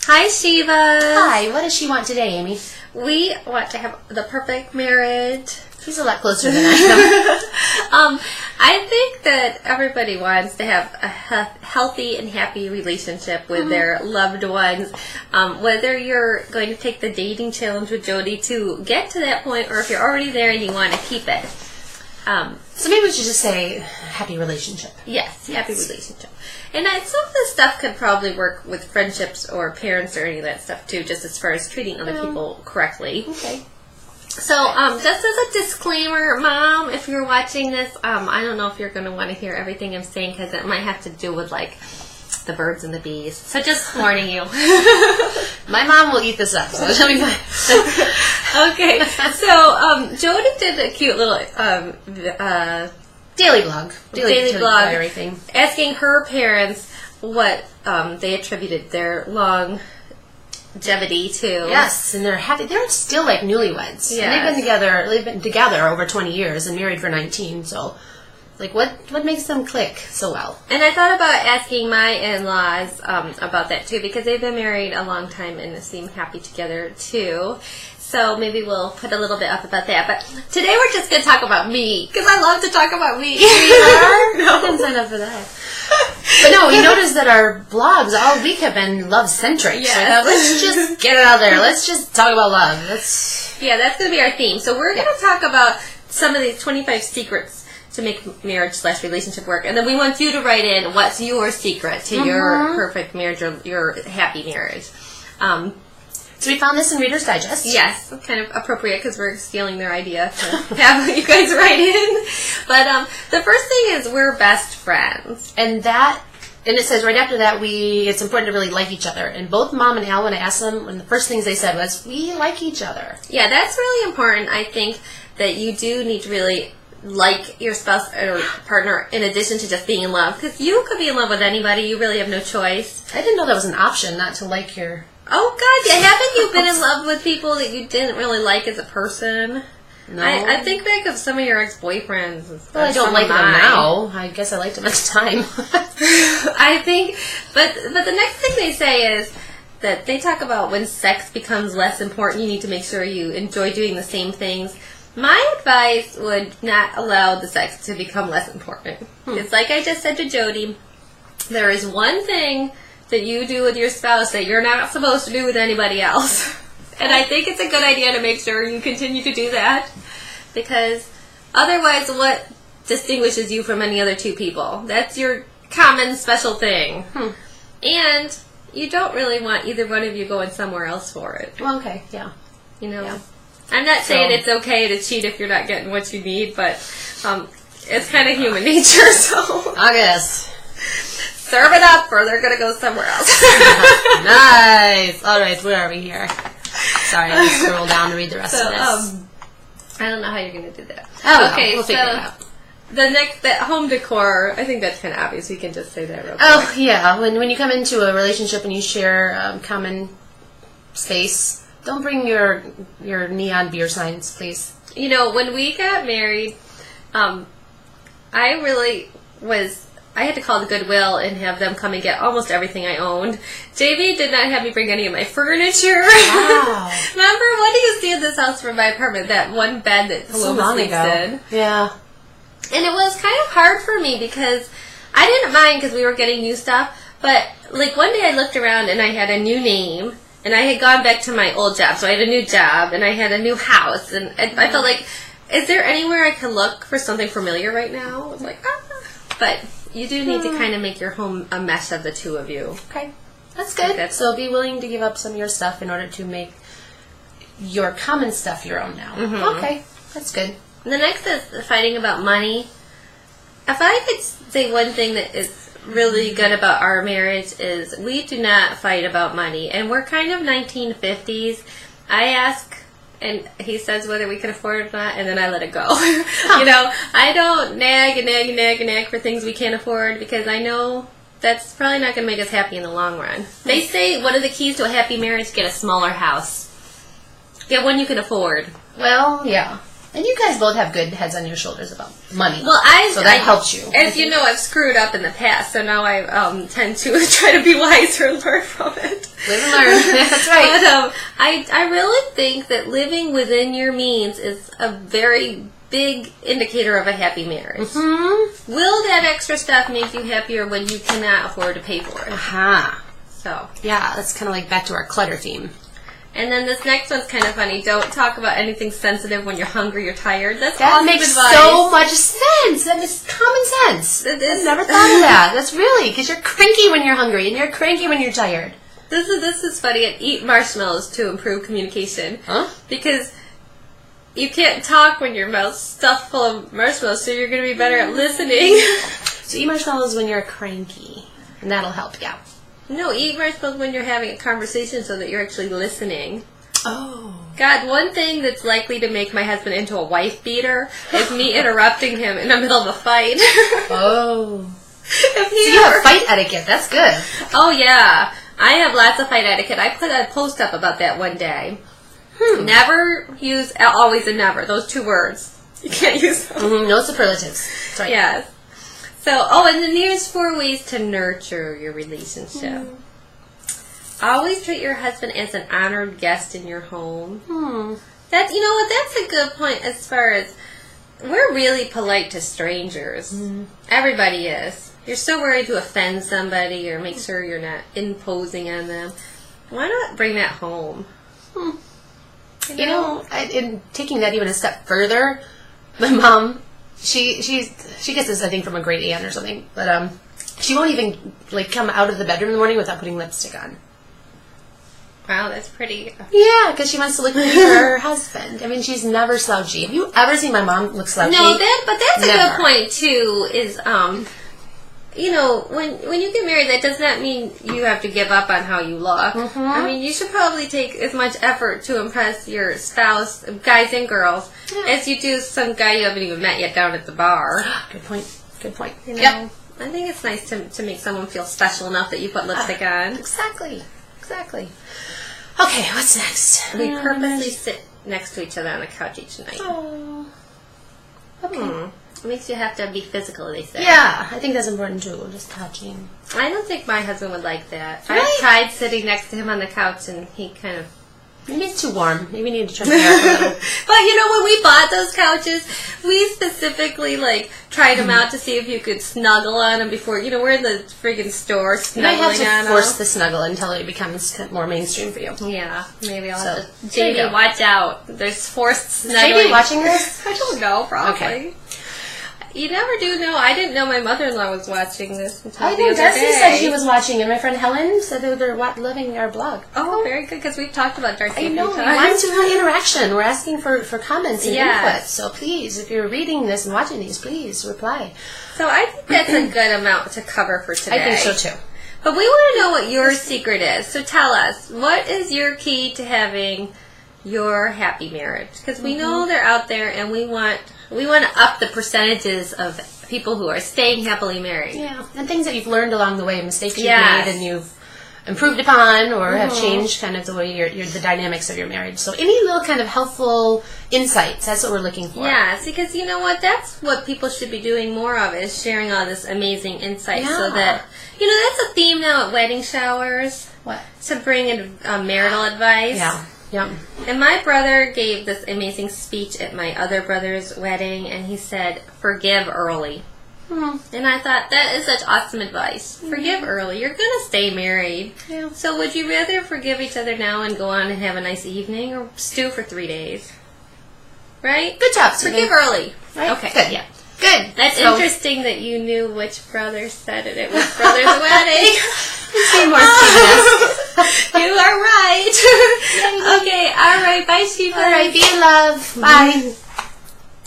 Hi, Shiva. Hi, what does she want today, Amy? We want to have the perfect marriage. She's a lot closer than I am. I think that everybody wants to have a healthy and happy relationship with their loved ones. Whether you're going to take the dating challenge with Jody to get to that point, or if you're already there and you want to keep it. So maybe we should just say happy relationship. Yes, happy relationship. And some of this stuff could probably work with friendships or parents or any of that stuff too, just as far as treating other people correctly. Okay. So, just as a disclaimer, Mom, if you're watching this, I don't know if you're going to want to hear everything I'm saying because it might have to do with, like, the birds and the bees. So just warning you. My mom will eat this up, so she'll be fine. Okay. So, Jody did a cute little daily blog. Daily blog. Everything. Asking her parents what they attributed their longevity to. Yes, and they're happy. They're still like newlyweds. Yes. And they've been together over 20 years and married for 19. So, like, what makes them click so well? And I thought about asking my in-laws about that too, because they've been married a long time and seem happy together too. So maybe we'll put a little bit up about that. But today we're just going to talk about me, because I love to talk about me. You are? No. I didn't sign up for that. But no, you notice that our blogs all week have been love-centric. Yes. So I thought, let's just get it out there. Let's just talk about love. Yeah, that's going to be our theme. So we're going to talk about some of these 25 secrets to make marriage/relationship work. And then we want you to write in what's your secret to your perfect marriage or your happy marriage. So we found this in Reader's Digest. Yes, kind of appropriate because we're stealing their idea to have you guys write in. But the first thing is we're best friends. And it says right after that, it's important to really like each other. And both Mom and Al, when I asked them, one of the first things they said was, we like each other. Yeah, that's really important. I think that you do need to really like your spouse or partner in addition to just being in love. Because you could be in love with anybody. You really have no choice. I didn't know that was an option, not to like your... Oh, God, yeah. Haven't you been in love with people that you didn't really like as a person? No. I think back of some of your ex-boyfriends. Well, I don't like them now. I guess I liked them at the time. I think, but the next thing they say is that they talk about when sex becomes less important, you need to make sure you enjoy doing the same things. My advice would not allow the sex to become less important. It's like I just said to Jody, there is one thing that you do with your spouse that you're not supposed to do with anybody else. And I think it's a good idea to make sure you continue to do that, because otherwise what distinguishes you from any other two people? That's your common special thing. And you don't really want either one of you going somewhere else for it. Well, okay, yeah. You know? Yeah. I'm not saying it's okay to cheat if you're not getting what you need, but it's kind of human nature, so... I guess. Serve it up, or they're going to go somewhere else. Nice. All right, where are we here? Sorry, I just scroll down to read the rest of this. I don't know how you're going to do that. Oh, okay, we'll figure it out. That home decor, I think that's kind of obvious. We can just say that real quick. Oh, yeah. When you come into a relationship and you share common space, don't bring your neon beer signs, please. You know, when we got married, I had to call the Goodwill and have them come and get almost everything I owned. JV did not have me bring any of my furniture. Wow. Remember, what do you see in this house from my apartment? That one bed that Paloma sleeps in. Yeah. And it was kind of hard for me because I didn't mind because we were getting new stuff. But, like, one day I looked around and I had a new name. And I had gone back to my old job. So I had a new job and I had a new house. And I felt like, is there anywhere I can look for something familiar right now? I was like, But... you do need to kind of make your home a mesh of the two of you. Okay. That's good. So be willing to give up some of your stuff in order to make your common stuff your own now. Okay. That's good. The next is fighting about money. If I could say one thing that is really good about our marriage is we do not fight about money. And we're kind of 1950s. I ask... and he says whether we can afford it or not, and then I let it go. You know, I don't nag for things we can't afford because I know that's probably not going to make us happy in the long run. They say one of the keys to a happy marriage, get a smaller house. Get one you can afford. Well, yeah. And you guys both have good heads on your shoulders about money. Well, so that helps you. As you know, I've screwed up in the past, so now I tend to try to be wiser and learn from it. Live and learn. That's right. But I really think that living within your means is a very big indicator of a happy marriage. Mm-hmm. Will that extra stuff make you happier when you cannot afford to pay for it? Uh-huh. So Yeah, that's kind of like back to our clutter theme. And then this next one's kind of funny. Don't talk about anything sensitive when you're hungry or tired. That's That awesome makes advice. so much sense. That is common sense. It is. I've never thought of that. That's really, because you're cranky when you're hungry and you're cranky when you're tired. This is funny. Eat marshmallows to improve communication. Huh? Because you can't talk when your mouth's stuffed full of marshmallows, so you're going to be better at listening. So eat marshmallows when you're cranky, and that'll help, yeah. No, eat marshmallows when you're having a conversation so that you're actually listening. Oh. God, one thing that's likely to make my husband into a wife beater is me interrupting him in the middle of a fight. Oh. If he So you ever- have fight etiquette. That's good. Oh, yeah. I have lots of fight etiquette. I put a post up about that one day. Never use always and never. Those two words. You can't use them. Mm-hmm. No superlatives. That's right. Yes. So, and then here's 4 ways to nurture your relationship. Always treat your husband as an honored guest in your home. That, you know what, that's a good point as far as we're really polite to strangers. Everybody is. You're so worried to offend somebody or make sure you're not imposing on them. Why not bring that home? You know, in taking that even a step further, my mom, she gets this, I think, from a great aunt or something, but she won't even like come out of the bedroom in the morning without putting lipstick on. Wow, that's pretty. Yeah, because she wants to look like her husband. I mean, she's never slouchy. Have you ever seen my mom look slouchy? No, but that's a Never. good point too. Is you know, when you get married, that does not mean you have to give up on how you look. I mean, you should probably take as much effort to impress your spouse, guys and girls, as you do some guy you haven't even met yet down at the bar. Good point. Good point. You know? Yep. I think it's nice to make someone feel special enough that you put lipstick on. Exactly. Exactly. Okay, what's next? We purposely sit next to each other on the couch each night. Oh. Okay. It makes you have to be physical, they say. Yeah, I think that's important too. Just touching. I don't think my husband would like that. Really? I've tried sitting next to him on the couch, and he kind of... Maybe it's too warm. Maybe we need to turn it up a little. But you know, when we bought those couches, we specifically tried them out to see if you could snuggle on them before. You know, we're in the friggin' store You might have snuggling on to force them. the snuggle until it becomes more mainstream for you. Yeah, maybe I'll So, have to. there you Jamie, go. watch out. There's forced Is snuggling. JD watching this? I don't know, probably. Okay. You never do know. I didn't know my mother-in-law was watching this until I the know other Darcy day. said she was watching, and my friend Helen said they were loving our blog. Oh, very good, because we've talked about Darcy I a few know. We times. want to have interaction. We're asking for comments and Yes. input. So please, if you're reading this and watching these, please reply. So I think that's a good amount to cover for today. I think so too. But we want to know what your secret is. So tell us, what is your key to having your happy marriage? Because we know they're out there, and we want to up the percentages of people who are staying happily married. Yeah, and things that you've learned along the way, mistakes you've Yes. made and you've improved upon or have changed kind of the way you're the dynamics of your marriage. So any little kind of helpful insights, that's what we're looking for. Yes, because you know what? That's what people should be doing more of, is sharing all this amazing insight so Yeah. that, you know, that's a theme now at wedding showers, What? to bring in marital advice. Yeah. Yep. And my brother gave this amazing speech at my other brother's wedding, and he said, forgive early. And I thought, that is such awesome advice. Forgive early. You're going to stay married. Yeah. So would you rather forgive each other now and go on and have a nice evening, or stew for 3 days? Right? Good job, Forgive Sydney. early. Right? Okay. Good. Yeah. Good. That's So- interesting that you knew which brother said it at which brother's wedding. Say more, Stevens. You are right. Okay. All right. Bye, Sheba. All right. Be in love. Bye.